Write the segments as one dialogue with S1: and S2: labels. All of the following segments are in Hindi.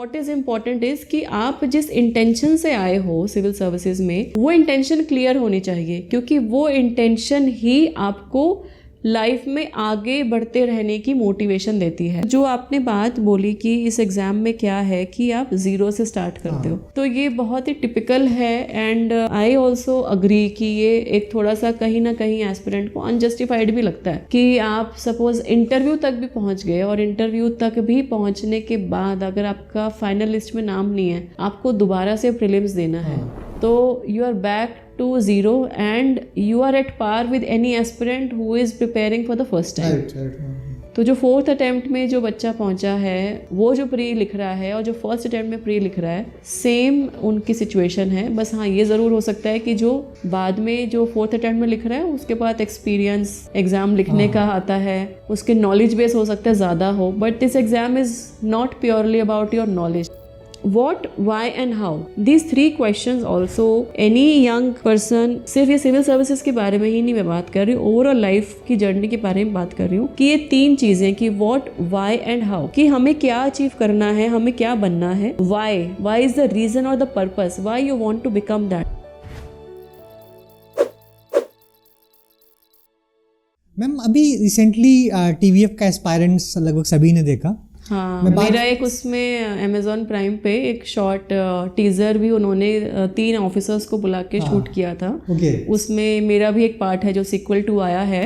S1: व्हाट इज इम्पोर्टेंट इज कि आप जिस इंटेंशन से आए हो सिविल सर्विसेज में, वो इंटेंशन क्लियर होनी चाहिए, क्योंकि वो इंटेंशन ही आपको लाइफ में आगे बढ़ते रहने की मोटिवेशन देती है। जो आपने बात बोली कि इस एग्जाम में क्या है कि आप जीरो से स्टार्ट करते हो, तो ये बहुत ही टिपिकल है एंड आई ऑल्सो अग्री कि ये एक थोड़ा सा कहीं ना कहीं एस्पिरेंट को अनजस्टिफाइड भी लगता है कि आप सपोज इंटरव्यू तक भी पहुंच गए और इंटरव्यू तक भी पहुंचने के बाद अगर आपका फाइनल लिस्ट में नाम नहीं है, आपको दोबारा से प्रीलिम्स देना है, तो you are back to zero and you are at par with any aspirant who is preparing for the first time. Right. तो जो 4th अटेम्प्ट में जो बच्चा पहुंचा है, वो जो प्री लिख रहा है और जो फर्स्ट अटेम्प्ट में प्री लिख रहा है, सेम उनकी सिचुएशन है। बस हाँ, ये ज़रूर हो सकता है कि जो बाद में जो 4th अटेम्प्ट में लिख रहा है, उसके बाद एक्सपीरियंस एग्ज़ाम लिखने का आता है, उसके नॉलेज बेस हो सकता है ज़्यादा हो, but this exam is not purely about your knowledge. What, why and how? These 3 questions also any young person, सिर्फ ये सिविल सर्विसेज के बारे में ही नहीं मैं बात कर रही हूँ, ओवरऑल लाइफ की जर्नी के बारे में बात कर रही हूँ कि ये 3 चीजें कि what, why and how, कि हमें क्या अचीव करना है, हमें क्या बनना है, why is the reason or the purpose, why you want to become that.
S2: Ma'am अभी रिसेंटली TVF का एस्पायरेंट्स लगभग सभी ने देखा.
S1: हाँ, मेरा एक उसमें Amazon प्राइम पे एक शॉर्ट टीजर भी उन्होंने 3 ऑफिसर्स को बुला के शूट किया था. उसमें मेरा भी एक पार्ट है जो सीक्वल 2 आया है.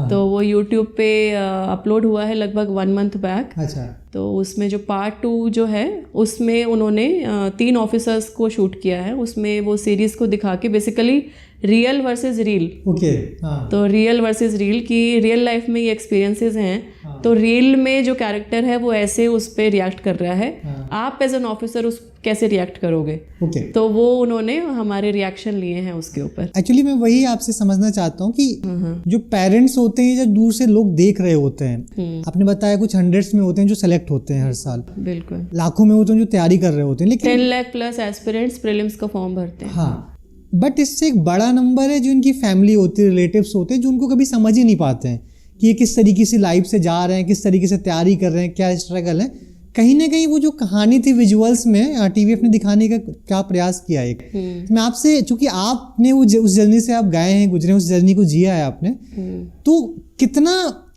S1: तो वो YouTube पे अपलोड हुआ है लगभग 1 मंथ बैक. अच्छा. तो उसमें जो पार्ट 2 जो है उसमें उन्होंने 3 ऑफिसर्स को शूट किया है. उसमें वो सीरीज को दिखा के बेसिकली रियल वर्सेस रील. तो रियल वर्सेस रील की रियल लाइफ में ये एक्सपीरियंसेस हैं. तो रियल में जो कैरेक्टर है वो ऐसे उस पर रिएक्ट कर रहा है. आप एज एन ऑफिसर उस कैसे रिएक्ट करोगे. तो वो उन्होंने हमारे रिएक्शन लिए हैं उसके ऊपर.
S2: एक्चुअली मैं वही आपसे समझना चाहता हूँ कि जो पेरेंट्स होते हैं, जब दूर से लोग देख रहे होते हैं, आपने बताया कुछ 100s में होते हैं जो सेलेक्ट होते हैं हर साल,
S1: बिल्कुल
S2: लाखों में होते हैं जो तैयारी कर रहे होते हैं, लेकिन
S1: 10 लाख प्लस एस्पिरेंट्स प्रीलिम्स का फॉर्म भरते हैं.
S2: हाँ, बट इससे एक बड़ा नंबर है जो इनकी फैमिली होती है, रिलेटिव्स होते हैं, जो उनको कभी समझ ही नहीं पाते हैं कि ये किस तरीके से लाइफ से जा रहे हैं, किस तरीके से तैयारी कर रहे हैं, क्या स्ट्रगल है. कहीं ना कहीं वो जो कहानी थी विजुअल्स में TVF ने दिखाने का क्या प्रयास किया एक. मैं आपसे, चूंकि आपने उस जर्नी से आप गए हैं, गुजरे, उस जर्नी को जिया है आपने, तो कितना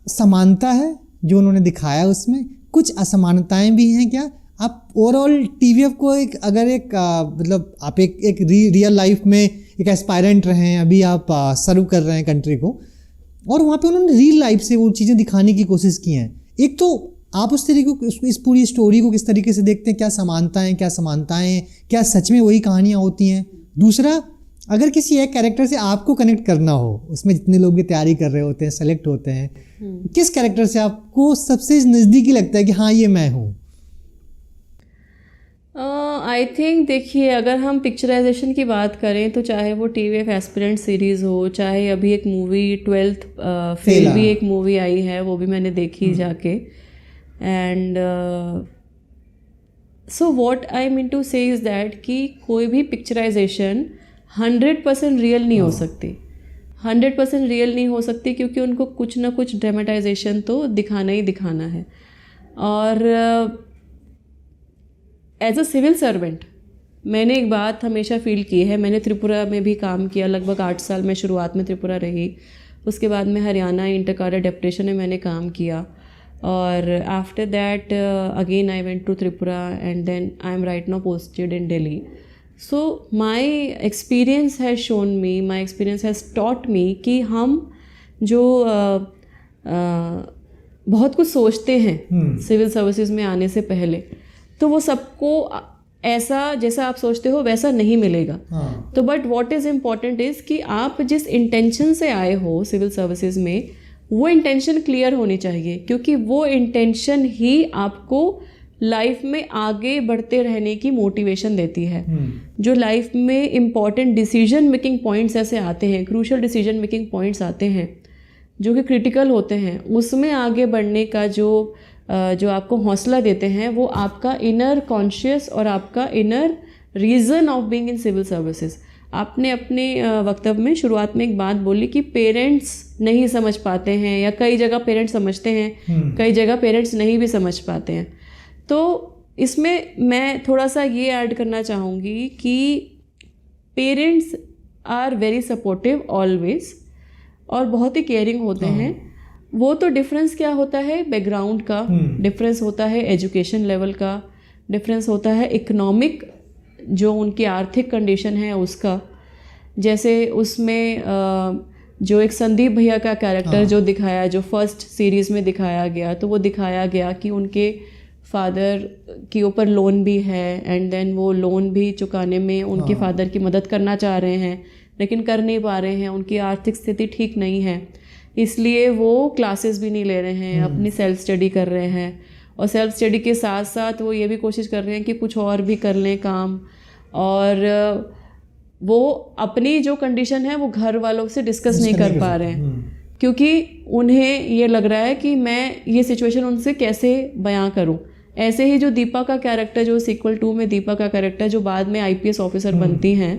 S2: समानता है जो उन्होंने दिखाया, उसमें कुछ असमानताएं भी हैं क्या? आप ओवरऑल TVF को एक अगर एक मतलब आप एक रियल लाइफ में एक एस्पायरेंट रहे हैं, अभी आप सर्व कर रहे हैं कंट्री को, और वहाँ पे उन्होंने रियल लाइफ से वो चीज़ें दिखाने की कोशिश की हैं. एक तो आप उस तरीके को, इस पूरी स्टोरी को किस तरीके से देखते हैं, क्या समानताएं, क्या सच में वही कहानियाँ होती हैं. दूसरा, अगर किसी एक कैरेक्टर से आपको कनेक्ट करना हो, उसमें जितने लोग भी तैयारी कर रहे होते हैं, सेलेक्ट होते हैं, किस कैरेक्टर से आपको सबसे नज़दीकी लगता है कि हाँ ये मैं हूँ?
S1: आई थिंक देखिए, अगर हम पिक्चराइजेशन की बात करें तो चाहे वो TVF एस्पिरेंट सीरीज़ हो, चाहे अभी एक मूवी 12th फेल भी एक मूवी आई है, वो भी मैंने देखी जाके. And so what I mean to say is that कि कोई भी पिक्चराइजेशन 100% रियल नहीं हो सकती. 100% रियल नहीं हो सकती क्योंकि उनको कुछ ना कुछ ड्रामेटाइजेशन तो दिखाना ही दिखाना है. और एज अ सिविल सर्वेंट मैंने एक बात हमेशा फील की है. मैंने त्रिपुरा में भी काम किया लगभग 8 साल. मैं शुरुआत में त्रिपुरा रही, उसके बाद में हरियाणा इंटर काडर डेप्यूटेशन में मैंने काम किया, और after that again I went to Tripura and then I am right now posted in Delhi. So my experience has shown me, my experience has taught me कि हम जो बहुत कुछ सोचते हैं सिविल सर्विसेज में आने से पहले, तो वो सबको ऐसा जैसा आप सोचते हो वैसा नहीं मिलेगा. तो but what is important is कि आप जिस इंटेंशन से आए हो सिविल सर्विसेज में, वो इंटेंशन क्लियर होनी चाहिए, क्योंकि वो इंटेंशन ही आपको लाइफ में आगे बढ़ते रहने की मोटिवेशन देती है. जो लाइफ में इम्पॉर्टेंट डिसीजन मेकिंग पॉइंट्स ऐसे आते हैं, क्रूशल डिसीजन मेकिंग पॉइंट्स आते हैं जो कि क्रिटिकल होते हैं, उसमें आगे बढ़ने का जो आपको हौसला देते हैं, वो आपका इनर कॉन्शियस और आपका inner reason of being in civil services. आपने अपने वक्तव्य में शुरुआत में एक बात बोली कि पेरेंट्स नहीं समझ पाते हैं, या कई जगह पेरेंट्स समझते हैं, कई जगह पेरेंट्स नहीं भी समझ पाते हैं. तो इसमें मैं थोड़ा सा ये ऐड करना चाहूँगी कि parents are very supportive always और बहुत ही केयरिंग होते हैं। वो तो डिफरेंस क्या होता है, बैकग्राउंड का डिफरेंस होता है, एजुकेशन लेवल का डिफरेंस होता है, इकोनॉमिक जो उनकी आर्थिक कंडीशन है उसका। जैसे उसमें जो एक संदीप भैया का कैरेक्टर जो दिखाया, जो फर्स्ट सीरीज़ में दिखाया गया, तो वो दिखाया गया कि उनके फादर के ऊपर लोन भी है एंड देन वो लोन भी चुकाने में उनके फादर की मदद करना चाह रहे हैं लेकिन कर नहीं पा रहे हैं, उनकी आर्थिक स्थिति ठीक नहीं है, इसलिए वो क्लासेस भी नहीं ले रहे हैं, अपनी सेल्फ स्टडी कर रहे हैं। और सेल्फ स्टडी के साथ साथ वो ये भी कोशिश कर रहे हैं कि कुछ और भी कर लें काम, और वो अपनी जो कंडीशन है वो घर वालों से डिस्कस नहीं कर पा रहे हैं क्योंकि उन्हें ये लग रहा है कि मैं ये सिचुएशन उनसे कैसे बयां करूं। ऐसे ही जो दीपा का कैरेक्टर, जो सीक्वल 2 में दीपा का कैरेक्टर जो बाद में IPS ऑफिसर बनती हैं,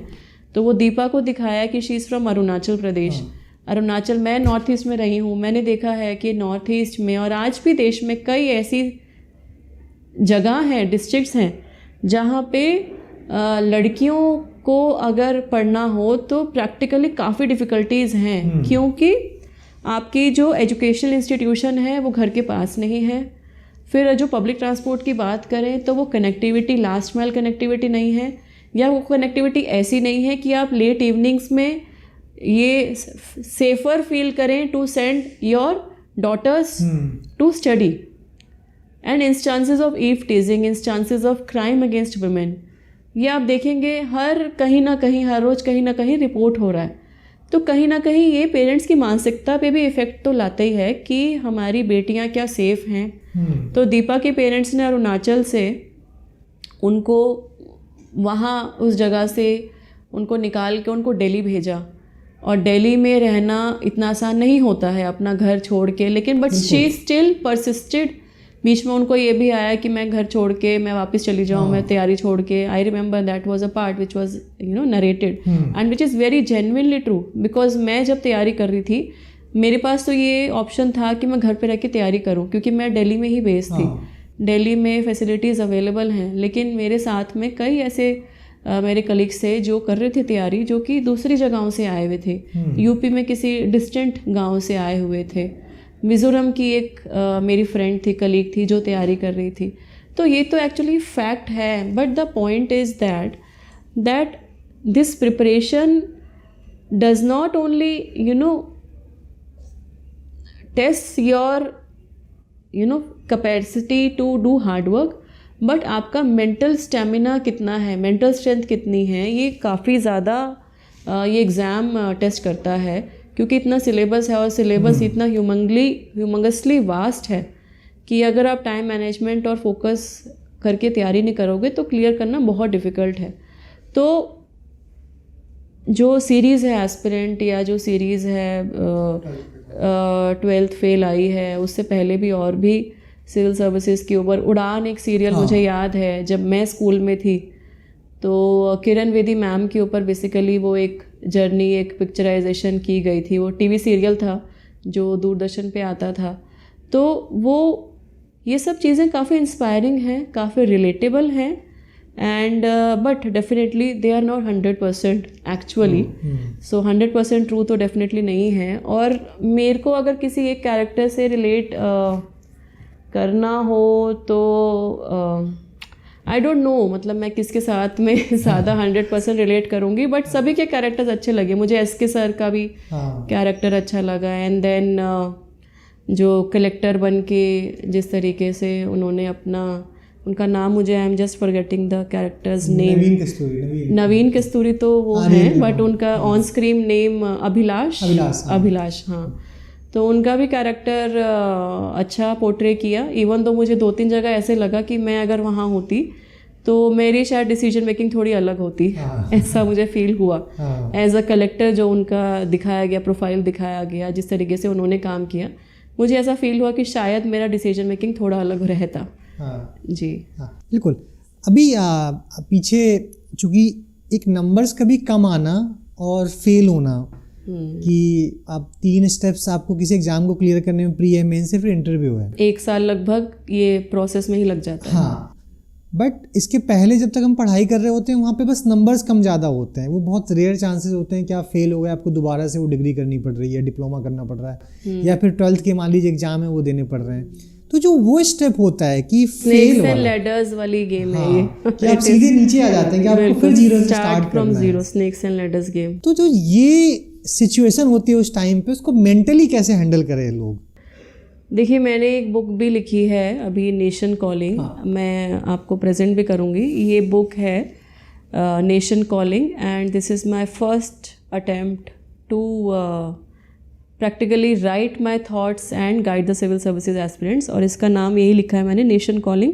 S1: तो वो दीपा को दिखाया कि she is from Arunachal Pradesh. Arunachal, मैं नॉर्थ ईस्ट में रही हूँ, मैंने देखा है कि नॉर्थ ईस्ट में और आज भी देश में कई ऐसी जगह हैं, डिस्ट्रिक्ट्स हैं जहाँ पे लड़कियों को अगर पढ़ना हो तो प्रैक्टिकली काफ़ी डिफ़िकल्टीज़ हैं क्योंकि आपकी जो एजुकेशनल इंस्टीट्यूशन है वो घर के पास नहीं है। फिर जो पब्लिक ट्रांसपोर्ट की बात करें तो वो कनेक्टिविटी, लास्ट माइल कनेक्टिविटी नहीं है, या वो कनेक्टिविटी ऐसी नहीं है कि आप लेट इवनिंग्स में ये सेफ़र फील करें to send your daughters to study. And instances of eve teasing, instances of crime against women, ये आप देखेंगे कहीं ना कहीं हर रोज़ कहीं ना कहीं रिपोर्ट हो रहा है। तो कहीं ना कहीं ये पेरेंट्स की मानसिकता पे भी इफ़ेक्ट तो लाता ही है कि हमारी बेटियां क्या सेफ़ हैं। तो दीपा के पेरेंट्स ने अरुणाचल से उनको वहाँ उस जगह से उनको निकाल के उनको दिल्ली भेजा, और दिल्ली में रहना इतना आसान नहीं होता है अपना घर छोड़ के, लेकिन बट शी स्टिल परसिस्टेड। बीच में उनको ये भी आया कि मैं घर छोड़ के मैं वापस चली जाऊँ, मैं तैयारी छोड़ के। I remember that was a part which was narrated and which is very genuinely true, because मैं जब तैयारी कर रही थी मेरे पास तो ये ऑप्शन था कि मैं घर पे रह के तैयारी करूँ क्योंकि मैं दिल्ली में ही बेस्ड थी। दिल्ली में फैसिलिटीज़ अवेलेबल हैं, लेकिन मेरे साथ में कई ऐसे मेरे कलीग्स थे जो कर रहे थे तैयारी, जो कि दूसरी जगहों से आए हुए थे, यूपी में किसी डिस्टेंट गांव से आए हुए थे, मिज़ोरम की एक मेरी फ्रेंड थी, कलीग थी जो तैयारी कर रही थी। तो ये तो एक्चुअली फैक्ट है, but the point is that this preparation does not only test your capacity to do hard work, but आपका मेंटल स्टेमिना कितना है, मेंटल स्ट्रेंथ कितनी है, ये काफ़ी ज़्यादा ये एग्ज़ाम टेस्ट करता है क्योंकि इतना सिलेबस है और सिलेबस इतना ह्यूमंगसली वास्ट है कि अगर आप टाइम मैनेजमेंट और फोकस करके तैयारी नहीं करोगे तो क्लियर करना बहुत डिफ़िकल्ट है। तो जो सीरीज़ है एस्पिरेंट, या जो सीरीज़ है 12th फेल आई है, उससे पहले भी और भी सिविल सर्विसेज के ऊपर उड़ान एक सीरियल मुझे याद है जब मैं स्कूल में थी, तो किरण बेदी मैम के ऊपर बेसिकली वो एक जर्नी, एक पिक्चराइजेशन की गई थी। वो टीवी सीरियल था जो दूरदर्शन पे आता था। तो वो ये सब चीज़ें काफ़ी इंस्पायरिंग हैं, काफ़ी रिलेटेबल हैं, and but definitely they are not 100% actually. So 100% true तो डेफिनेटली नहीं है। और मेरे को अगर किसी एक कैरेक्टर से रिलेट करना हो तो आई डोंट नो, मतलब मैं किसके साथ में ज़्यादा 100% रिलेट करूँगी, बट सभी के कैरेक्टर्स अच्छे लगे मुझे। SK सर का भी कैरेक्टर अच्छा लगा, एंड देन जो कलेक्टर बन के जिस तरीके से उन्होंने अपना, उनका नाम मुझे I am just forgetting the characters name, Naveen Kasturi तो वो हैं, बट उनका ऑन स्क्रीन नेम अभिलाष हाँ। तो उनका भी कैरेक्टर अच्छा पोर्ट्रे किया, इवन तो मुझे 2-3 जगह ऐसे लगा कि मैं अगर वहाँ होती तो मेरी शायद डिसीजन मेकिंग थोड़ी अलग होती, ऐसा मुझे फील हुआ एज अ कलेक्टर। जो उनका दिखाया गया, प्रोफाइल दिखाया गया, जिस तरीके से उन्होंने काम किया, मुझे ऐसा फील हुआ कि शायद मेरा डिसीजन मेकिंग थोड़ा अलग रहता। जी
S2: बिल्कुल। अभी पीछे चूँकि एक नंबर्स कभी कम आना और फेल होना, कि आप 3 स्टेप्स आपको किसी एग्जाम को क्लियर करने में, प्री है, मेन से फिर इंटरव्यू है,
S1: 1 साल लगभग ये प्रोसेस में ही लग जाता है।
S2: हाँ, बट इसके पहले जब तक हम पढ़ाई कर रहे होते हैं वहाँ पे बस नंबर्स कम ज़्यादा होते हैं, वो बहुत रेयर चांसेस होते हैं कि आप फेल हो गए, आपको दोबारा से वो डिग्री करनी पड़ रही है, डिप्लोमा करना पड़ रहा है, या फिर 12th के मान लीजिए एग्जाम है वो देने पड़ रहे हैं। तो जो वो स्टेप होता है कि फेल वाला,
S1: लैडर्स वाली गेम है ये,
S2: कि आप सीधे नीचे आ जाते हैं कि आपको फिर जीरो से स्टार्ट
S1: फ्रॉम
S2: करना
S1: जीरो,
S2: है।
S1: Snakes and ladders game.
S2: तो जो ये सिचुएशन होती है उस टाइम पे, उसको मेंटली कैसे हैंडल करें लोग?
S1: देखिए, मैंने एक बुक भी लिखी है अभी, नेशन कॉलिंग, मैं आपको प्रेजेंट भी करूँगी। ये बुक है Nation Calling, and this is my first attempt to practically write my thoughts and guide the civil services aspirants. और इसका नाम यही लिखा है मैंने, Nation Calling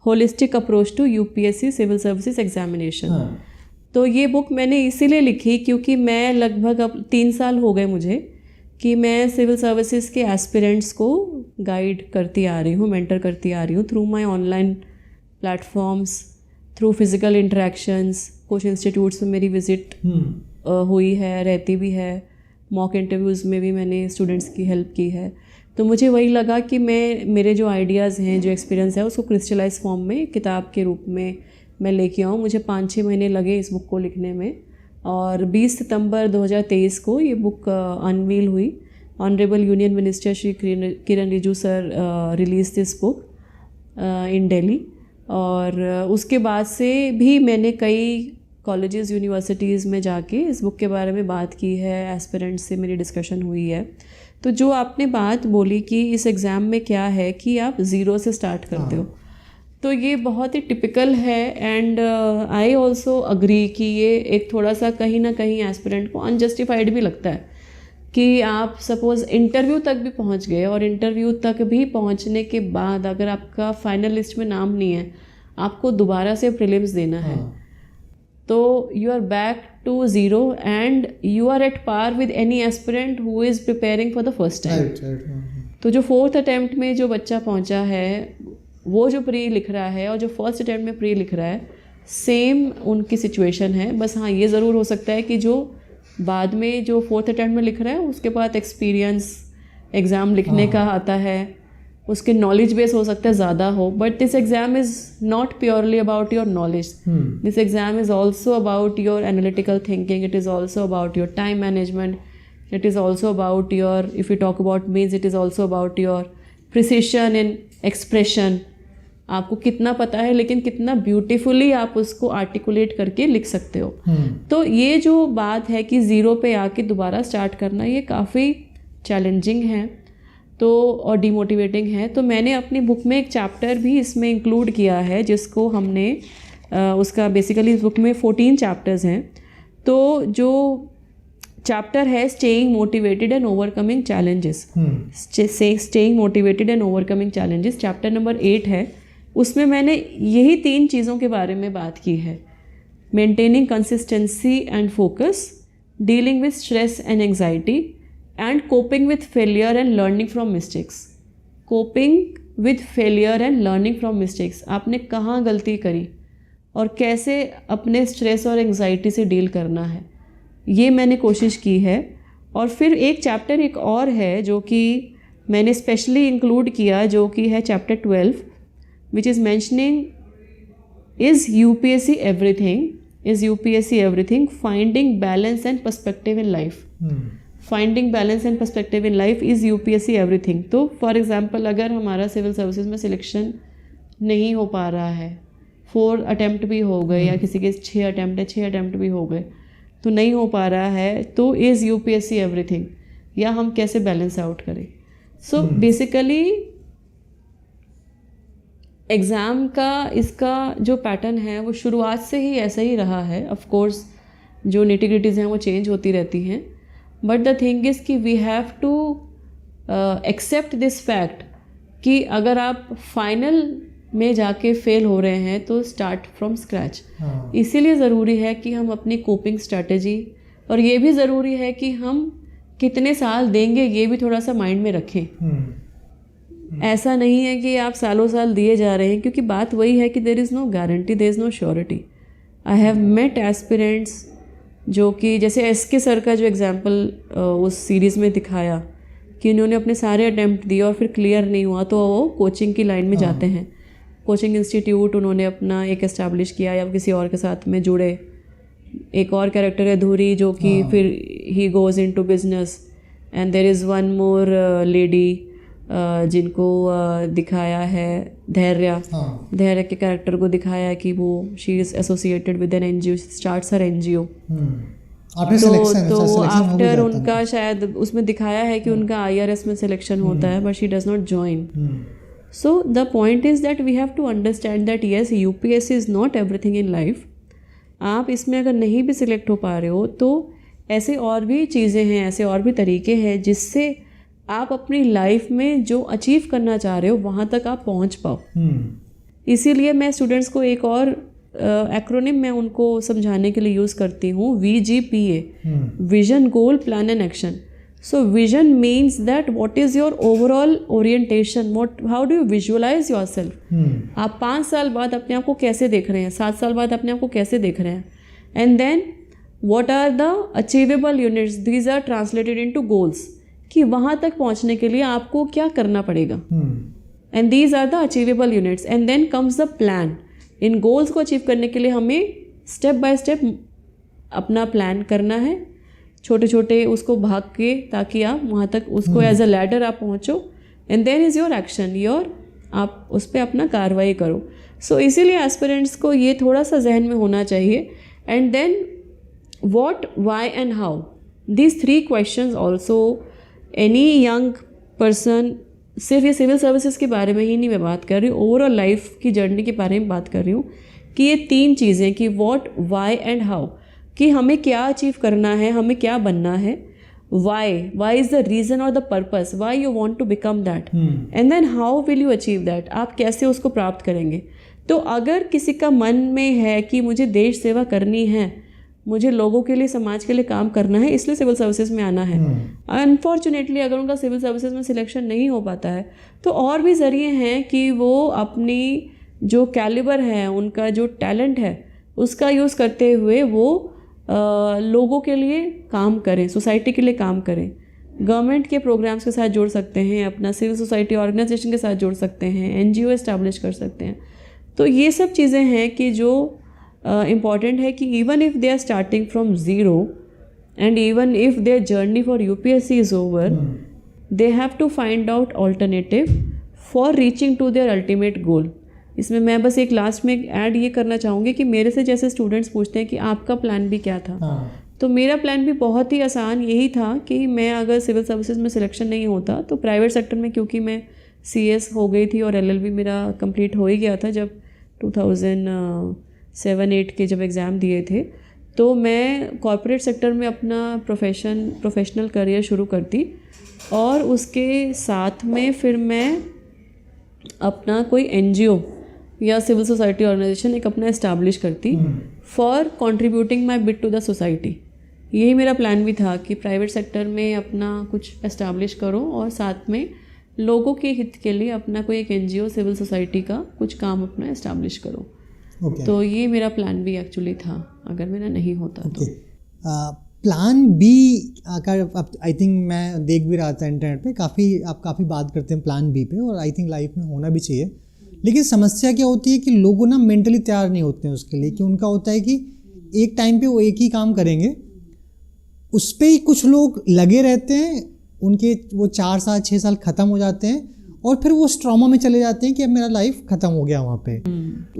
S1: holistic approach to UPSC civil services examination. तो ये बुक मैंने इसीलिए लिखी क्योंकि मैं लगभग अब 3 साल हो गए मुझे कि मैं सिविल सर्विसेज के एस्पिरेंट्स को गाइड करती आ रही हूँ, मेंटर करती आ रही हूँ through my online platforms, through physical interactions. कुछ इंस्टीट्यूट्स में मेरी विज़िट हुई है, रहती भी है, मॉक इंटरव्यूज़ में भी मैंने स्टूडेंट्स की हेल्प की है। तो मुझे वही लगा कि मेरे जो आइडियाज़ हैं, जो एक्सपीरियंस है, उसको क्रिस्टलाइज फॉर्म में किताब के रूप में मैं लेके आऊँ। मुझे 5-6 महीने लगे इस बुक को लिखने में, और 20 सितंबर 2023 को ये बुक अनवील हुई। Honourable union minister Shri Kiran Rijiju sir release this book in Delhi. और उसके बाद से भी मैंने कई कॉलेजेस, यूनिवर्सिटीज़ में जाके इस बुक के बारे में बात की है, एस्पिरेंट्स से मेरी डिस्कशन हुई है। तो जो आपने बात बोली कि इस एग्ज़ाम में क्या है कि आप ज़ीरो से स्टार्ट करते हो, तो ये बहुत ही टिपिकल है। एंड आई ऑल्सो अग्री कि ये एक थोड़ा सा कहीं ना कहीं एस्पिरेंट को अनजस्टिफाइड भी लगता है कि आप सपोज़ इंटरव्यू तक भी पहुंच गए, और इंटरव्यू तक भी पहुंचने के बाद अगर आपका फाइनल लिस्ट में नाम नहीं है, आपको दोबारा से प्रीलिम्स देना है, तो you are back to zero and you are at par with any aspirant who is preparing for the first time. तो जो 4th अटैम्प्ट में जो बच्चा पहुंचा है, वो जो प्री लिख रहा है और जो फर्स्ट अटैम्प्ट में प्री लिख रहा है, सेम उनकी सिचुएशन है। बस हाँ, ये ज़रूर हो सकता है कि जो बाद में जो 4th अटैम्प्ट में लिख रहा है उसके बाद एक्सपीरियंस एग्ज़ाम लिखने का आता है, उसके नॉलेज बेस हो सकता है ज़्यादा हो। But this exam is not purely about your knowledge, this exam is also about your analytical thinking, it is also about your time management, it is also about your, if you talk about means, it is also about your precision in expression. आपको कितना पता है, लेकिन कितना ब्यूटीफुली आप उसको आर्टिकुलेट करके लिख सकते हो। तो ये जो बात है कि ज़ीरो पे आके दोबारा स्टार्ट करना, ये काफ़ी चैलेंजिंग है तो और डिमोटिवेटिंग है। तो मैंने अपनी बुक में एक चैप्टर भी इसमें इंक्लूड किया है, जिसको हमने उसका बेसिकली इस बुक में 14 चैप्टर्स हैं। तो जो चैप्टर है staying motivated and overcoming challenges, staying motivated and overcoming challenges, chapter number 8 है। उसमें मैंने यही 3 चीज़ों के बारे में बात की है: maintaining consistency and focus, dealing with stress and anxiety, and coping with failure and learning from mistakes. Coping with failure and learning from mistakes, आपने कहाँ गलती करी और कैसे अपने स्ट्रेस और एंग्जाइटी से डील करना है, ये मैंने कोशिश की है। और फिर एक चैप्टर एक और है जो कि मैंने स्पेशली इंक्लूड किया, जो कि है chapter 12, which is mentioning is UPSC everything, is UPSC everything, finding balance and perspective in life. Finding balance and perspective in life is UPSC everything. तो फॉर एग्जांपल अगर हमारा सिविल सर्विसेज में सिलेक्शन नहीं हो पा रहा है, 4 अटैम्प्ट भी हो गए या किसी के 6 अटैम्प्ट है, 6 अटैम्प्ट भी हो गए, तो नहीं हो पा रहा है, तो इज़ UPSC एवरीथिंग, या हम कैसे बैलेंस आउट करें। सो बेसिकली एग्ज़ाम का इसका जो पैटर्न है वो शुरुआत से ही ऐसा ही रहा है। ऑफ कोर्स जो निटिग्रिटीज़ हैं वो चेंज होती रहती हैं, बट द थिंग इज़ कि we have to accept this fact कि अगर आप फाइनल में जाके फेल हो रहे हैं तो स्टार्ट फ्रॉम स्क्रैच। इसीलिए ज़रूरी है कि हम अपनी कोपिंग स्ट्रैटेजी, और ये भी ज़रूरी है कि हम कितने साल देंगे ये भी थोड़ा सा माइंड में रखें। ऐसा नहीं है कि आप सालों साल दिए जा रहे हैं, क्योंकि बात वही है कि there is no guarantee, there is no surety. I have met aspirants जो कि जैसे SK सर का जो एग्जांपल उस सीरीज़ में दिखाया कि उन्होंने अपने सारे अटैम्प्ट दिए और फिर क्लियर नहीं हुआ तो वो कोचिंग की लाइन में जाते हैं। कोचिंग इंस्टीट्यूट उन्होंने अपना एक एस्टैब्लिश किया या किसी और के साथ में जुड़े। एक और कैरेक्टर है धुरी जो कि फिर ही goes into business, and there is one more lady जिनको दिखाया है धैर्य के कैरेक्टर को दिखाया है कि वो she is associated with an NGO, starts her NGO। तो आफ्टर उनका शायद उसमें दिखाया है कि उनका IRS में सिलेक्शन होता है, but she does not join. So the point is that we have to understand that yes UPSC is not everything in life. आप इसमें अगर नहीं भी सिलेक्ट हो पा रहे हो तो ऐसे और भी चीज़ें हैं, ऐसे और भी तरीके हैं जिससे आप अपनी लाइफ में जो अचीव करना चाह रहे हो वहाँ तक आप पहुँच पाओ। इसीलिए मैं स्टूडेंट्स को एक और एक्रोनिम मैं उनको समझाने के लिए यूज़ करती हूँ, VGPA, vision, goal, plan and action. So vision means that what is your overall orientation, how do you visualise yourself. आप 5 साल बाद अपने आप को कैसे देख रहे हैं, 7 साल बाद अपने आप को कैसे देख रहे हैं, and then what are the achievable units, these are translated into goals, कि वहाँ तक पहुँचने के लिए आपको क्या करना पड़ेगा, and these are the achievable units, and then comes the plan. इन गोल्स को अचीव करने के लिए हमें स्टेप बाय स्टेप अपना प्लान करना है, छोटे छोटे उसको भाग के, ताकि आप वहाँ तक उसको एज अ लैडर आप पहुँचो, and then is your action, आप उस पर अपना कार्रवाई करो। सो इसीलिए एस्पिरेंट्स को ये थोड़ा सा जहन में होना चाहिए। And then what, why and how, these 3 questions also any young person, सिर्फ ये सिविल सर्विसेज के बारे में ही नहीं मैं बात कर रही हूँ, ओवरऑल लाइफ की जर्नी के बारे में बात कर रही हूँ, कि ये 3 चीज़ें कि व्हाट, व्हाई एंड हाउ, कि हमें क्या अचीव करना है, हमें क्या बनना है, वाई इज़ द रीज़न और the purpose, why you want to become that, and then how will you achieve that, आप कैसे उसको प्राप्त करेंगे। तो अगर किसी का मन में है कि मुझे देश सेवा करनी है, मुझे लोगों के लिए, समाज के लिए काम करना है, इसलिए सिविल सर्विसेज में आना है, अनफॉर्चुनेटली अगर उनका सिविल सर्विसेज में सिलेक्शन नहीं हो पाता है तो और भी ज़रिए हैं कि वो अपनी जो कैलिबर है, उनका जो टैलेंट है, उसका यूज़ करते हुए वो लोगों के लिए काम करें, सोसाइटी के लिए काम करें। गवर्नमेंट के प्रोग्राम्स के साथ जुड़ सकते हैं, अपना सिविल सोसाइटी ऑर्गेनाइजेशन के साथ जुड़ सकते हैं, NGO एस्टैब्लिश कर सकते हैं। तो ये सब चीज़ें हैं कि जो इम्पॉर्टेंट है कि even if they are starting from zero and even if their journey for UPSC is over, they have to find out alternative for reaching to their ultimate goal. इसमें मैं बस एक लास्ट में ऐड ये करना चाहूँगी कि मेरे से जैसे स्टूडेंट्स पूछते हैं कि आपका प्लान भी क्या था, तो मेरा प्लान भी बहुत ही आसान यही था कि मैं अगर सिविल सर्विसेज में सिलेक्शन नहीं होता तो प्राइवेट सेक्टर में, क्योंकि मैं CS हो गई थी और LLB मेरा कंप्लीट हो ही गया था जब 2007-8 के जब एग्ज़ाम दिए थे, तो मैं कॉर्पोरेट सेक्टर में अपना प्रोफेशनल करियर शुरू करती और उसके साथ में फिर मैं अपना कोई NGO या सिविल सोसाइटी ऑर्गेनाइजेशन एक अपना इस्टेब्लिश करती for contributing my bit to the society. यही मेरा प्लान भी था कि प्राइवेट सेक्टर में अपना कुछ इस्टेब्लिश करो और साथ में लोगों के हित के लिए अपना कोई एक NGO सिविल सोसाइटी का कुछ काम अपना इस्टेब्लिश करो। तो ये मेरा प्लान भी एक्चुअली था अगर मेरा नहीं होता तो।
S2: प्लान बी अगर आई थिंक मैं देख भी रहा था इंटरनेट पे, आप काफ़ी बात करते हैं प्लान बी पे, और आई थिंक लाइफ में होना भी चाहिए। लेकिन समस्या क्या होती है कि लोग ना मेंटली तैयार नहीं होते हैं उसके लिए, कि उनका होता है कि एक टाइम पे वो एक ही काम करेंगे, उस पर ही कुछ लोग लगे रहते हैं, उनके वो 4 साल 6 साल ख़त्म हो जाते हैं और फिर वो स्ट्रॉमा में चले जाते हैं कि अब मेरा लाइफ ख़त्म हो गया वहाँ पे।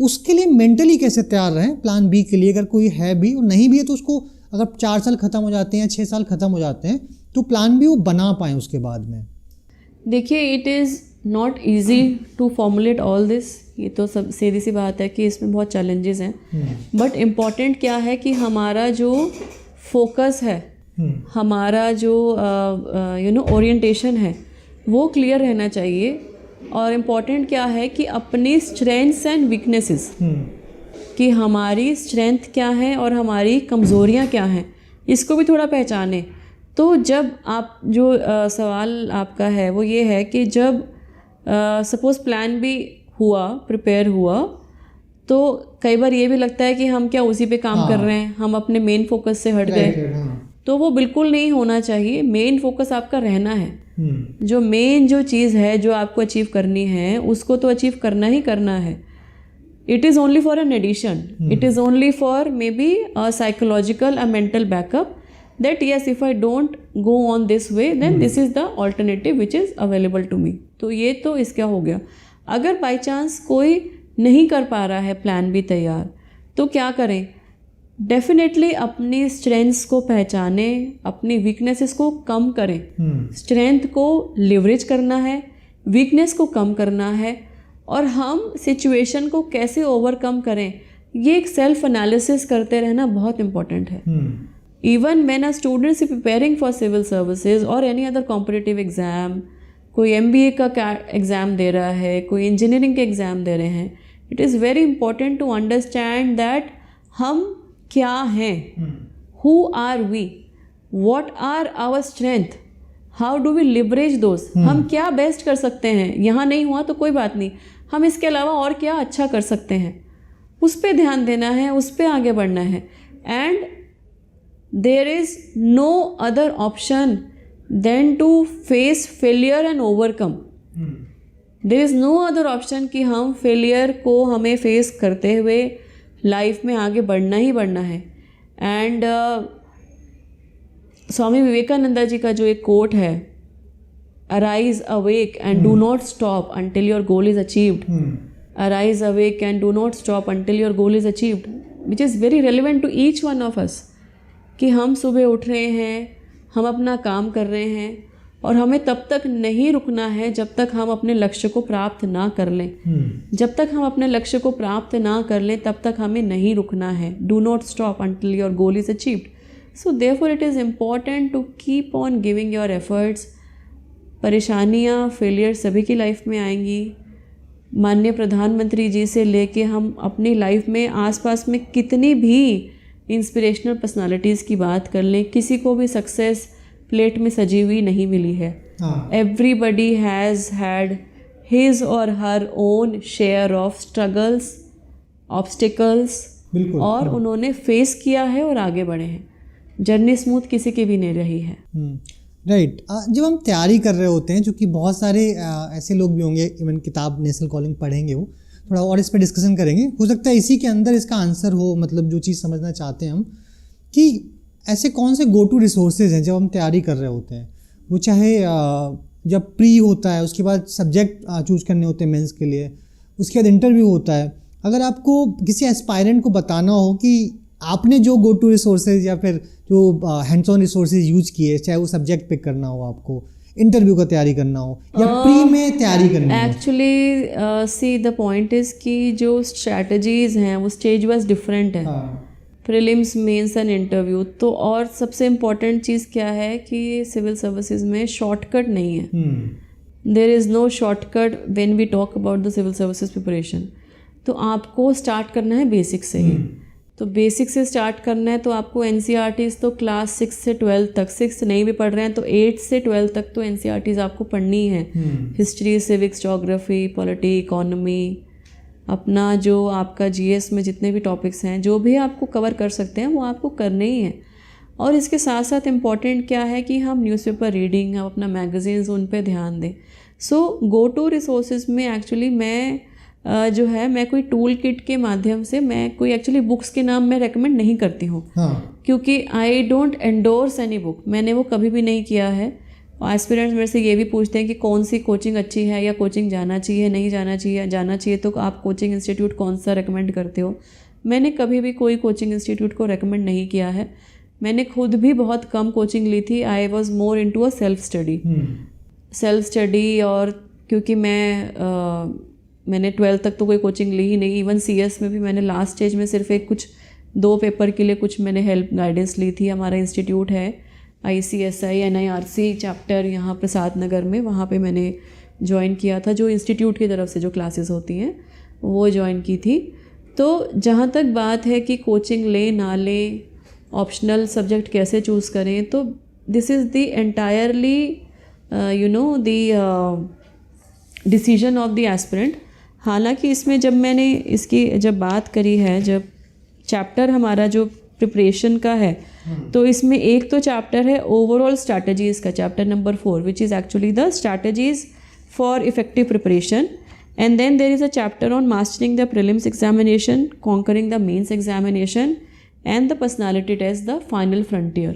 S2: उसके लिए मेंटली कैसे तैयार रहें प्लान बी के लिए, अगर कोई है भी और नहीं भी है तो उसको अगर 4 साल ख़त्म हो जाते हैं या 6 साल ख़त्म हो जाते हैं तो प्लान बी वो बना पाएँ उसके बाद में।
S1: देखिए, it is not easy to formulate all this, ये तो सब सीधी सी बात है कि इसमें बहुत चैलेंजेस हैं, बट इम्पॉर्टेंट क्या है कि हमारा जो फोकस है, हमारा जो ओरिएंटेशन है वो क्लियर रहना चाहिए। और इम्पॉर्टेंट क्या है कि अपनी स्ट्रेंथ्स एंड वीकनेसेस, कि हमारी स्ट्रेंथ क्या है और हमारी कमज़ोरियाँ क्या हैं, इसको भी थोड़ा पहचानें। तो जब आप जो सवाल आपका है वो ये है कि जब सपोज़ प्लान भी हुआ, प्रिपेयर हुआ, तो कई बार ये भी लगता है कि हम क्या उसी पे काम कर रहे हैं, हम अपने मेन फोकस से हट गए। तो वो बिल्कुल नहीं होना चाहिए। मेन फोकस आपका रहना है, जो मेन जो चीज़ है जो आपको अचीव करनी है उसको तो अचीव करना ही करना है। It is only for an addition. It is only for maybe a psychological, a mental backup that yes, if I don't go on this way, then this is the alternative which is available to me. तो ये तो इसका हो गया. अगर बाई चांस कोई नहीं कर पा रहा है प्लान भी तैयार, तो क्या करें? डेफिनेटली अपनी स्ट्रेंथ्स को पहचाने, अपनी वीकनेसेस को कम करें. स्ट्रेंथ को लिवरेज करना है, वीकनेस को कम करना है, और हम सिचुएशन को कैसे ओवरकम करें, ये एक सेल्फ एनालिसिस करते रहना बहुत इंपॉर्टेंट है. Even when a students is preparing for civil services और एनी अदर कॉम्पिटिटिव एग्जाम, कोई MBA का एग्ज़ाम दे रहा है, कोई इंजीनियरिंग के एग्ज़ाम दे रहे हैं, it is very important to understand that हम क्या हैं, who are we, what are our strength, how do we leverage those. हम क्या बेस्ट कर सकते हैं, यहाँ नहीं हुआ तो कोई बात नहीं, हम इसके अलावा और क्या अच्छा कर सकते हैं, उस पर ध्यान देना है, उस पर आगे बढ़ना है. And there is no other option than to face failure and overcome. There is no other option कि हम फेलियर को हमें फेस करते हुए लाइफ में आगे बढ़ना ही बढ़ना है. एंड स्वामी विवेकानंदा जी का जो एक कोट है, arise awake and do not stop until your goal is achieved. Arise awake and do not stop until your goal is achieved, which is very relevant to each one of us. कि हम सुबह उठ रहे हैं, हम अपना काम कर रहे हैं, और हमें तब तक नहीं रुकना है जब तक हम अपने लक्ष्य को प्राप्त ना कर लें. जब तक हम अपने लक्ष्य को प्राप्त ना कर लें तब तक हमें नहीं रुकना है. Do not stop until your goal is achieved. So therefore it is important to keep on giving your efforts. परेशानियाँ, फेलियर सभी की लाइफ में आएंगी. माननीय प्रधानमंत्री जी से लेके हम अपनी लाइफ में आसपास में कितनी भी इंस्पिरेशनल पर्सनालिटीज़ की बात कर लें, किसी को भी सक्सेस प्लेट में सजी हुई नहीं मिली है. एवरीबडी हैज़ हैड हिज और her own share of struggles, obstacles, और उन्होंने फेस किया है और आगे बढ़े हैं. जर्नी स्मूथ किसी की भी नहीं रही है.
S2: राइट. जब हम तैयारी कर रहे होते हैं, चूँकि बहुत सारे ऐसे लोग भी होंगे, इवन किताब नेशनल कॉलिंग पढ़ेंगे, वो थोड़ा और इस पर डिस्कशन करेंगे. हो सकता है इसी के अंदर इसका आंसर हो, मतलब जो चीज़ समझना चाहते हैं हम, कि ऐसे कौन से गो टू रिसोर्सेज हैं जब हम तैयारी कर रहे होते हैं. वो चाहे जब प्री होता है, उसके बाद सब्जेक्ट चूज करने होते हैं मेंस के लिए, उसके बाद इंटरव्यू होता है. अगर आपको किसी एस्पायरेंट को बताना हो कि आपने जो गो टू रिसोर्सेज या फिर जो हैंड्स ऑन रिसोर्सेज यूज किए, चाहे वो सब्जेक्ट पिक करना हो, आपको इंटरव्यू का तैयारी करना हो या प्री में तैयारी करनी हो.
S1: Actually see the point is कि जो स्ट्रैटेजीज़ हैं वो स्टेज वाइज डिफरेंट है. Prelims, mains and interview. तो और सबसे इम्पॉर्टेंट चीज़ क्या है कि सिविल सर्विसेज में शॉर्टकट नहीं है. There is no shortcut when we talk about the civil services preparation. तो आपको स्टार्ट करना है बेसिक से ही. तो बेसिक से स्टार्ट करना है तो आपको NCERTs तो क्लास 6 से 12 तक, 6 नहीं भी पढ़ रहे हैं तो 8 से 12 तक तो NCERTs आपको पढ़नी है. History, civics, geography, polity, economy, अपना जो आपका GS में जितने भी टॉपिक्स हैं, जो भी आपको कवर कर सकते हैं वो आपको करने ही है. और इसके साथ साथ इम्पॉर्टेंट क्या है कि हम न्यूज़पेपर रीडिंग, हम अपना मैगज़ीन्स, उन पे ध्यान दें. सो गो टू रिसोर्सेज में एक्चुअली मैं जो है, मैं कोई टूल किट के माध्यम से, मैं कोई एक्चुअली बुक्स के नाम मैं रेकमेंड नहीं करती हूँ. क्योंकि I don't endorse any book. मैंने वो कभी भी नहीं किया है. एस्पिरेंट्स मेरे से ये भी पूछते हैं कि कौन सी कोचिंग अच्छी है, या कोचिंग जाना चाहिए, नहीं जाना चाहिए, जाना चाहिए तो आप कोचिंग इंस्टीट्यूट कौन सा रेकमेंड करते हो. मैंने कभी भी कोई कोचिंग इंस्टीट्यूट को रेकमेंड नहीं किया है. मैंने खुद भी बहुत कम कोचिंग ली थी. I was more into a self study. और क्योंकि मैंने 12th तक तो कोई कोचिंग ली ही नहीं. इवन CS में भी मैंने लास्ट स्टेज में सिर्फ एक कुछ 2 पेपर के लिए कुछ मैंने हेल्प गाइडेंस ली थी. हमारा इंस्टीट्यूट है ICSI NIRC चैप्टर यहाँ प्रसाद नगर में, वहाँ पे मैंने ज्वाइन किया था. जो इंस्टीट्यूट की तरफ से जो क्लासेस होती हैं वो ज्वाइन की थी. तो जहाँ तक बात है कि कोचिंग लें ना लें, ऑप्शनल सब्जेक्ट कैसे चूज़ करें, तो this is the entirely the decision of the aspirant. हालांकि इसमें जब मैंने इसकी जब बात करी है, जब चैप्टर हमारा जो प्रिपरेशन का है, तो इसमें एक तो चैप्टर है ओवरऑल स्ट्रैटेजीज़ का, chapter number 4, which is actually the strategies for effective preparation. And then there is a chapter on mastering the prelims examination, conquering the mains examination and the personality test, the final frontier.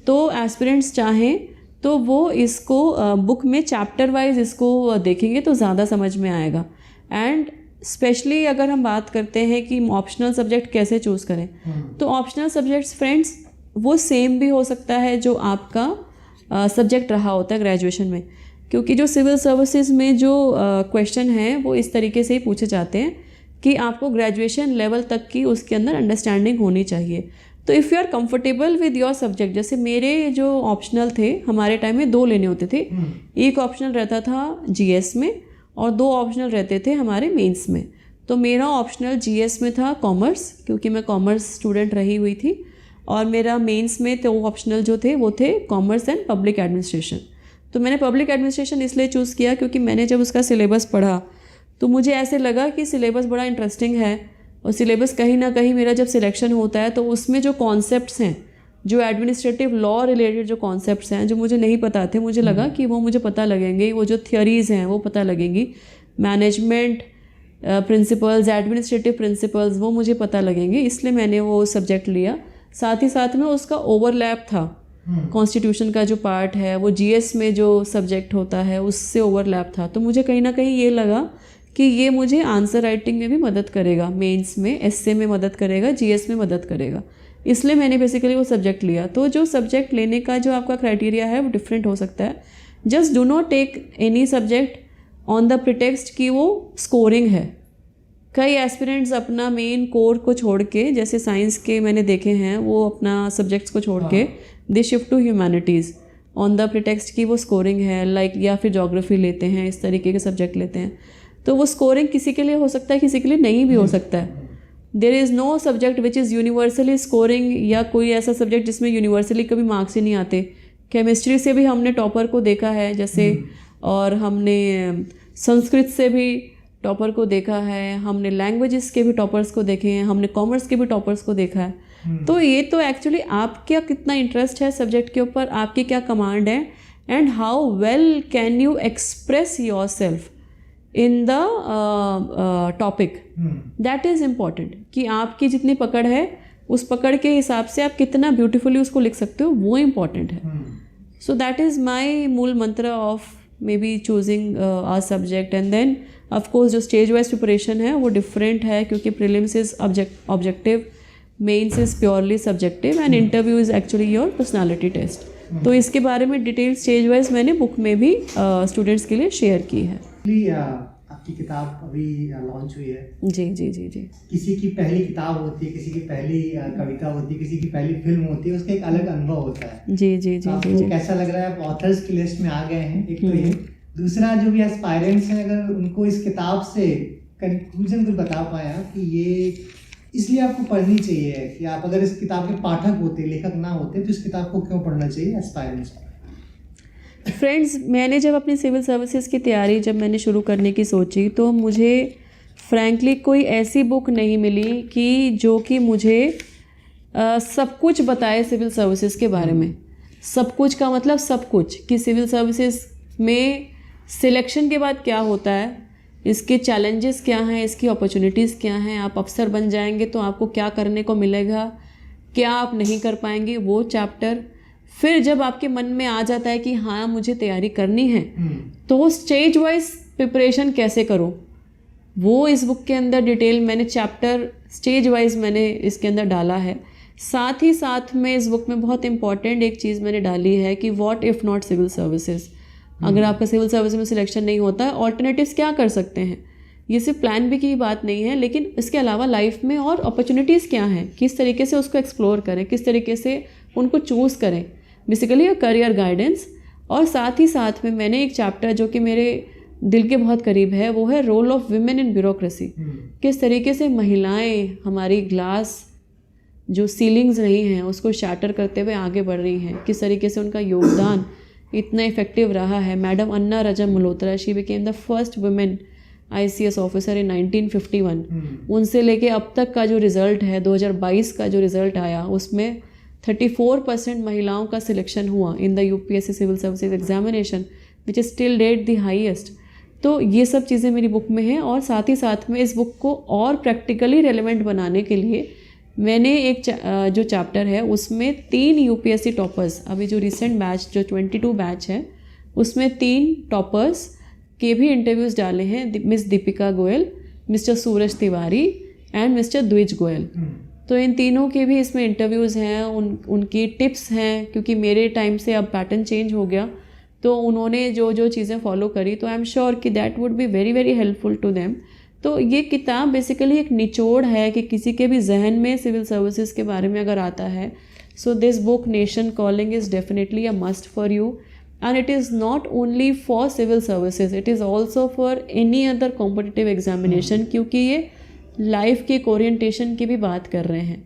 S1: तो एस्पिरेंट्स चाहें तो वो इसको बुक में चैप्टर वाइज इसको देखेंगे तो ज़्यादा समझ में आएगा. एंड स्पेशली अगर हम बात करते हैं कि ऑप्शनल सब्जेक्ट कैसे चूज़ करें, तो ऑप्शनल सब्जेक्ट्स फ्रेंड्स वो सेम भी हो सकता है जो आपका सब्जेक्ट रहा होता है ग्रेजुएशन में, क्योंकि जो सिविल सर्विसेज में जो क्वेश्चन हैं वो इस तरीके से ही पूछे जाते हैं कि आपको ग्रेजुएशन लेवल तक की उसके अंदर अंडरस्टैंडिंग होनी चाहिए. तो if you are comfortable with your subject, जैसे मेरे जो ऑप्शनल थे हमारे टाइम में 2 लेने होते थे. एक ऑप्शनल रहता था जीएस में और 2 ऑप्शनल रहते थे हमारे मेंस में. तो मेरा ऑप्शनल जीएस में था कॉमर्स, क्योंकि मैं कॉमर्स स्टूडेंट रही हुई थी, और मेरा मेंस में तो ऑप्शनल जो थे वो थे कॉमर्स एंड पब्लिक एडमिनिस्ट्रेशन. तो मैंने पब्लिक एडमिनिस्ट्रेशन इसलिए चूज़ किया क्योंकि मैंने जब उसका सिलेबस पढ़ा तो मुझे ऐसे लगा कि सिलेबस बड़ा इंटरेस्टिंग है, और सिलेबस कहीं ना कहीं मेरा जब सिलेक्शन होता है तो उसमें जो कॉन्सेप्ट्स हैं, जो एडमिनिस्ट्रेटिव लॉ रिलेटेड जो कॉन्सेप्ट्स हैं जो मुझे नहीं पता थे, मुझे लगा कि वो मुझे पता लगेंगे, वो जो थियरीज़ हैं वो पता लगेंगी, मैनेजमेंट प्रिंसिपल्स, एडमिनिस्ट्रेटिव प्रिंसिपल्स वो मुझे पता लगेंगे, इसलिए मैंने वो सब्जेक्ट लिया. साथ ही साथ में उसका ओवरलैप था, कॉन्स्टिट्यूशन का जो पार्ट है वो जीएस में जो सब्जेक्ट होता है उससे ओवरलैप था. तो मुझे कहीं ना कहीं ये लगा कि ये मुझे आंसर राइटिंग में भी मदद करेगा, मेंस में, एसए में मदद करेगा, जीएस में मदद करेगा, इसलिए मैंने बेसिकली वो सब्जेक्ट लिया. तो जो सब्जेक्ट लेने का जो आपका क्राइटेरिया है वो डिफरेंट हो सकता है. Just do not take any subject on the pretext कि वो स्कोरिंग है. कई एस्पिरेंट्स अपना मेन कोर को छोड़ के, जैसे साइंस के मैंने देखे हैं, वो अपना सब्जेक्ट्स को छोड़ के they shift to humanities on the pretext की वो स्कोरिंग है, लाइक या फिर ज्योग्राफी लेते हैं, इस तरीके के सब्जेक्ट लेते हैं. तो वो स्कोरिंग किसी के लिए हो सकता है, किसी के लिए नहीं भी हो सकता है. There is no subject which is universally scoring, या कोई ऐसा सब्जेक्ट जिसमें यूनिवर्सली कभी मार्क्स ही नहीं आते. केमिस्ट्री से भी हमने टॉपर को देखा है जैसे, और हमने संस्कृत से भी टॉपर को देखा है, हमने लैंग्वेजेस के भी टॉपर्स को देखे हैं, हमने कॉमर्स के भी टॉपर्स को देखा है. तो ये तो एक्चुअली आपका कितना इंटरेस्ट है सब्जेक्ट के ऊपर, आपकी क्या कमांड है, and how well can you express your self in the topic, that is important. कि आपकी जितनी पकड़ है उस पकड़ के हिसाब से आप कितना ब्यूटीफुली उसको लिख सकते हो, वो इम्पॉर्टेंट है. सो दैट इज़ माई मूल मंत्र of maybe choosing a subject. And then of course जो स्टेज वाइज प्रिपरेशन है वो डिफरेंट है, क्योंकि prelims is objective, mains is purely subjective, and interview is actually your personality test. तो इसके बारे में डिटेल स्टेज वाइज मैंने बुक में भी स्टूडेंट्स के लिए शेयर की है.
S2: आपकी किताब अभी लॉन्च हुई है.
S1: जी जी जी जी.
S2: किसी की पहली किताब होती है, किसी की पहली कविता होती है, किसी की पहली फिल्म होती है, उसका एक अलग अनुभव होता है.
S1: जी जी जी
S2: आपको
S1: जी.
S2: कैसा लग रहा है, आप ऑथर्स की लिस्ट में आ गए हैं, एक तो ये. दूसरा, जो भी एस्पायरेंट्स हैं, अगर उनको इस किताब से कंक्लूजन कुछ बता पाए कि ये इसलिए आपको पढ़नी चाहिए, कि आप अगर इस किताब के पाठक होते, लेखक ना होते, तो इस किताब को क्यों पढ़ना चाहिए एस्पायरेंट्स को?
S1: फ्रेंड्स, मैंने जब अपनी सिविल सर्विसेज की तैयारी जब मैंने शुरू करने की सोची, तो मुझे फ्रैंकली कोई ऐसी बुक नहीं मिली कि जो कि मुझे सब कुछ बताए सिविल सर्विसेज के बारे में. सब कुछ का मतलब सब कुछ, कि सिविल सर्विसेज में सिलेक्शन के बाद क्या होता है, इसके चैलेंजेस क्या हैं, इसकी अपॉर्चुनिटीज़ क्या हैं, आप अफसर बन जाएंगे तो आपको क्या करने को मिलेगा, क्या आप नहीं कर पाएंगे, वो चैप्टर. फिर जब आपके मन में आ जाता है कि हाँ मुझे तैयारी करनी है, तो वो स्टेज वाइज प्रिपरेशन कैसे करो, वो इस बुक के अंदर डिटेल मैंने चैप्टर स्टेज वाइज मैंने इसके अंदर डाला है. साथ ही साथ में इस बुक में बहुत इंपॉर्टेंट एक चीज़ मैंने डाली है कि what if not civil services. अगर आपका सिविल सर्विस में सिलेक्शन नहीं होता है, ऑल्टरनेटिव्स क्या कर सकते हैं. ये सिर्फ प्लान बी की बात नहीं है, लेकिन इसके अलावा लाइफ में और अपॉर्चुनिटीज़ क्या हैं, किस तरीके से उसको एक्सप्लोर करें, किस तरीके से उनको चूज़ करें, बेसिकली करियर गाइडेंस. और साथ ही साथ में मैंने एक चैप्टर जो कि मेरे दिल के बहुत करीब है, वो है role of women in bureaucracy. किस तरीके से महिलाएं हमारी ग्लास जो सीलिंग्स रही हैं उसको शैटर करते हुए आगे बढ़ रही हैं, किस तरीके से उनका योगदान इतना इफेक्टिव रहा है. Madam Anna Rajam Malhotra, she became the first women ICS officer in 1951. उनसे लेके अब तक का जो रिज़ल्ट है, 2022 का जो रिज़ल्ट आया, उसमें 34% महिलाओं का सिलेक्शन हुआ in the UPSC civil services examination, which is still date the highest. तो ये सब चीज़ें मेरी बुक में हैं। और साथ ही साथ में इस बुक को और प्रैक्टिकली रेलेवेंट बनाने के लिए मैंने एक जो चैप्टर है उसमें 3 यूपीएससी टॉपर्स, अभी जो रिसेंट बैच जो 22 बैच है उसमें 3 टॉपर्स के भी इंटरव्यूज़ डाले हैं, miss Deepika Goyal, mister Suraj Tiwari and mister द्विज गोयल। तो इन तीनों के भी इसमें इंटरव्यूज़ हैं, उनकी टिप्स हैं, क्योंकि मेरे टाइम से अब पैटर्न चेंज हो गया तो उन्होंने जो जो चीज़ें फॉलो करी तो आई एम श्योर कि that would be very very helpful to them. तो ये किताब बेसिकली एक निचोड़ है कि किसी के भी जहन में सिविल सर्विसेज के बारे में अगर आता है, so this book Nation Calling is definitely a must for you, and it is not only for civil services, it is also for any other competitive examination, क्योंकि ये लाइफ के ओरिएंटेशन की भी बात कर रहे हैं,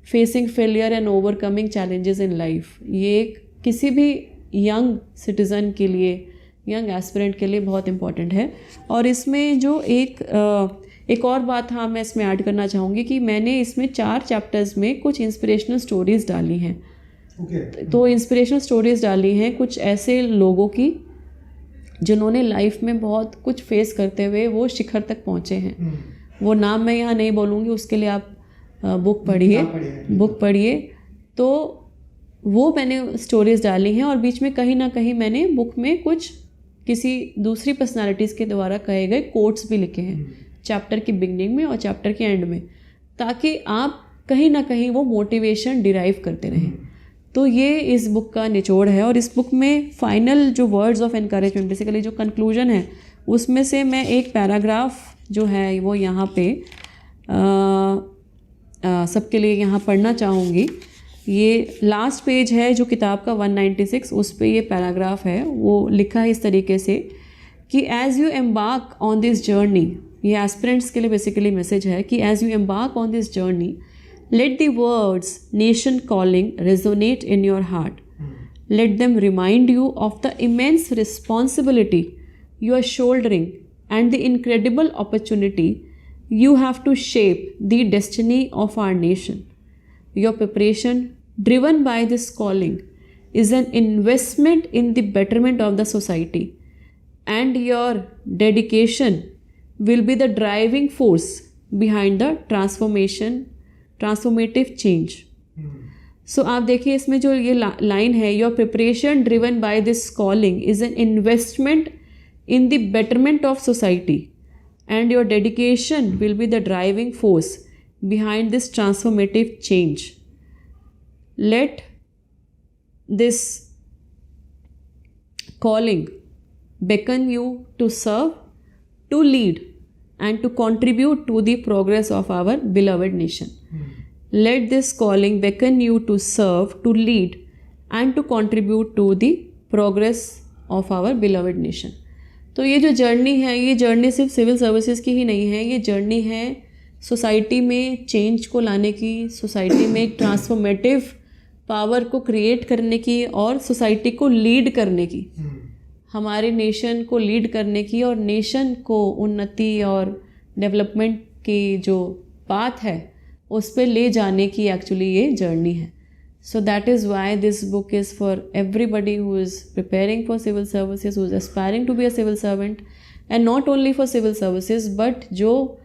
S1: facing failure and overcoming challenges in life. ये एक किसी भी यंग सिटीज़न के लिए, यंग एस्पिरेंट के लिए बहुत इम्पॉर्टेंट है। और इसमें जो एक और बात हाँ मैं इसमें ऐड करना चाहूँगी कि मैंने इसमें 4 चैप्टर्स में कुछ इंस्पिरेशनल स्टोरीज़ डाली हैं। तो इंस्पिरेशनल स्टोरीज़ डाली हैं कुछ ऐसे लोगों की जिन्होंने लाइफ में बहुत कुछ फेस करते हुए वो शिखर तक पहुँचे हैं। वो नाम मैं यहाँ नहीं बोलूँगी, उसके लिए आप बुक पढ़िए। तो वो मैंने स्टोरीज़ डाली हैं और बीच में कहीं ना कहीं मैंने बुक में कुछ किसी दूसरी पर्सनालिटीज़ के द्वारा कहे गए कोट्स भी लिखे हैं चैप्टर की बिगनिंग में और चैप्टर के एंड में, ताकि आप कहीं ना कहीं वो मोटिवेशन डिराइव करते रहें। तो ये इस बुक का निचोड़ है। और इस बुक में फाइनल जो वर्ड्स ऑफ एनकरेजमेंट, बेसिकली जो कंक्लूजन है, उसमें से मैं एक पैराग्राफ जो है वो यहाँ पे सबके लिए यहाँ पढ़ना चाहूँगी। ये लास्ट पेज है जो किताब का 196, उस पे ये पैराग्राफ है। वो लिखा है इस तरीके से कि as you embark on this journey, ये एस्पिरेंट्स के लिए बेसिकली मैसेज है कि as you embark on this journey, let the words nation calling resonate in your heart. Let them remind you of the immense responsibility you are shouldering and the incredible opportunity you have to shape the destiny of our nation. Your preparation, driven by this calling, is an investment in the betterment of the society, and your dedication will be the driving force behind the transformative change. So आप देखिए इसमें जो ये लाइन है, your preparation driven by this calling is an investment in the betterment of society and your dedication will be the driving force behind this transformative change. Let this calling beckon you to serve, to lead, and to contribute to the progress of our beloved nation. Let this calling beckon you to serve, to lead, and to contribute to the progress of our beloved nation. तो ये जो जर्नी है, ये जर्नी सिर्फ सिविल सर्विसेज की ही नहीं है, ये जर्नी है सोसाइटी में चेंज को लाने की, सोसाइटी में एक ट्रांसफॉर्मेटिव पावर को क्रिएट करने की और सोसाइटी को लीड करने की, हमारे नेशन को लीड करने की और नेशन को उन्नति और डेवलपमेंट की जो पाथ है उस पर ले जाने की एक्चुअली ये जर्नी है। So that is why this book is for everybody who is preparing for civil services, who is aspiring to be a civil servant, and not only for civil services but जो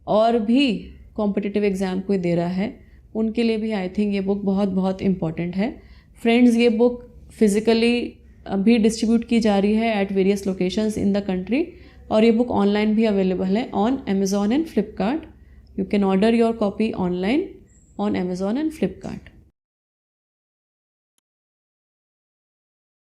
S1: और भी कॉम्पिटिटिव एग्ज़ाम कोई दे रहा है उनके लिए भी आई थिंक ये बुक बहुत बहुत इम्पॉर्टेंट है। फ्रेंड्स, ये बुक फिज़िकली अभी डिस्ट्रीब्यूट की जा रही है at various locations in the country, और ये बुक ऑनलाइन भी अवेलेबल है on Amazon and Flipkart. You can order your copy online on Amazon and Flipkart.